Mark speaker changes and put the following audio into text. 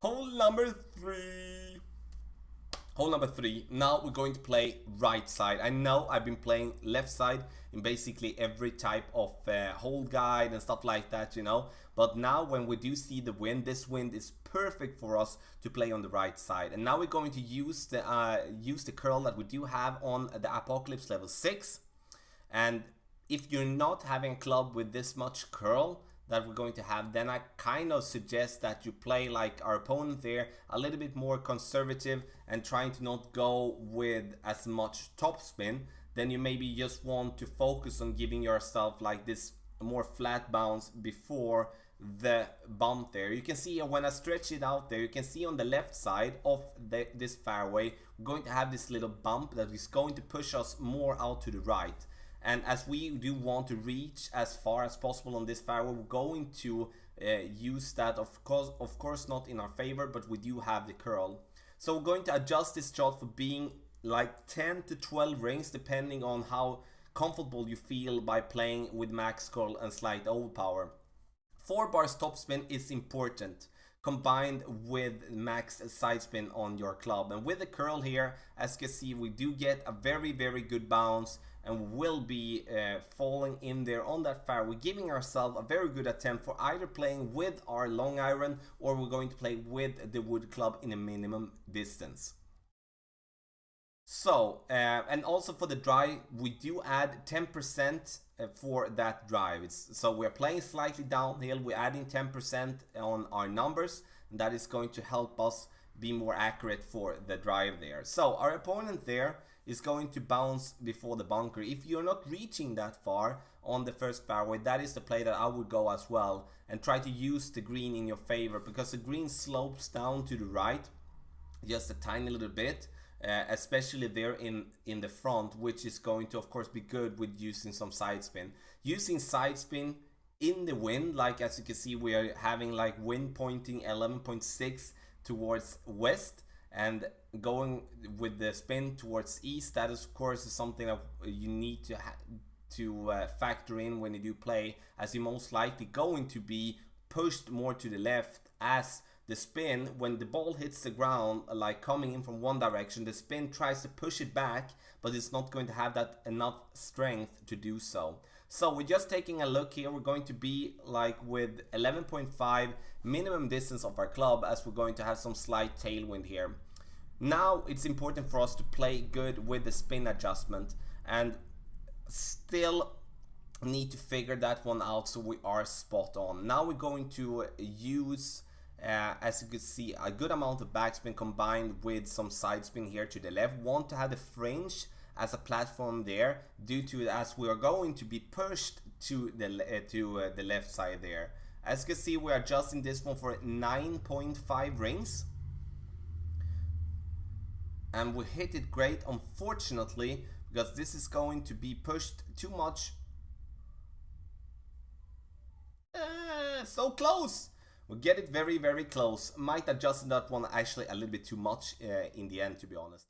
Speaker 1: Hole number three. Hole number three. Now we're going to play right side. I know I've been playing left side in basically every type of hole guide and stuff like that, you know. But now when we do see the wind, this wind is perfect for us to play on the right side. And now we're going to use the curl that we do have on the Apocalypse level 6. And if you're not having a club with this much curl that we're going to have, then I kind of suggest that you play like our opponent there, a little bit more conservative and trying to not go with as much topspin. Then you maybe just want to focus on giving yourself like this more flat bounce before the bump there. You can see when I stretch it out there, you can see on the left side of this fairway, we're going to have this little bump that is going to push us more out to the right. And as we do want to reach as far as possible on this fairway, we're going to use that, of course not in our favor, but we do have the curl. So we're going to adjust this shot for being like 10 to 12 rings, depending on how comfortable you feel by playing with max curl and slight overpower. 4 bars topspin is important, combined with max side spin on your club. And with the curl here, as you can see, we do get a very good bounce and will be falling in there on that fairway, giving ourselves a very good attempt for either playing with our long iron or we're going to play with the wood club in a minimum distance. So and also for the drive, we do add 10% for that drive. So we're playing slightly downhill, we're adding 10% on our numbers, and that is going to help us be more accurate for the drive there. So our opponent there is going to bounce before the bunker. If you're not reaching that far on the first fairway, that is the play that I would go as well, and try to use the green in your favor, because the green slopes down to the right just a tiny little bit, especially there in the front, which is going to of course be good with using some side spin. Using side spin in the wind, like as you can see, we are having like wind pointing 11.6 towards west and going with the spin towards east. That of course is something that you need to factor in when you do play, as you're most likely going to be pushed more to the left, as the spin, when the ball hits the ground, like coming in from one direction, the spin tries to push it back, but it's not going to have that enough strength to do so. So we're just taking a look here. We're going to be like with 11.5 minimum distance of our club, as we're going to have some slight tailwind here. Now it's important for us to play good with the spin adjustment, and still need to figure that one out so we are spot on. Now we're going to use as you can see, a good amount of backspin combined with some side spin here to the left. Want to have the fringe as a platform there, due to as we are going to be pushed to the left side there. As you can see, we're adjusting this one for 9.5 rings. And we hit it great, unfortunately, because this is going to be pushed too much. So close! We get it very close. Might adjust that one actually a little bit too much in the end, to be honest.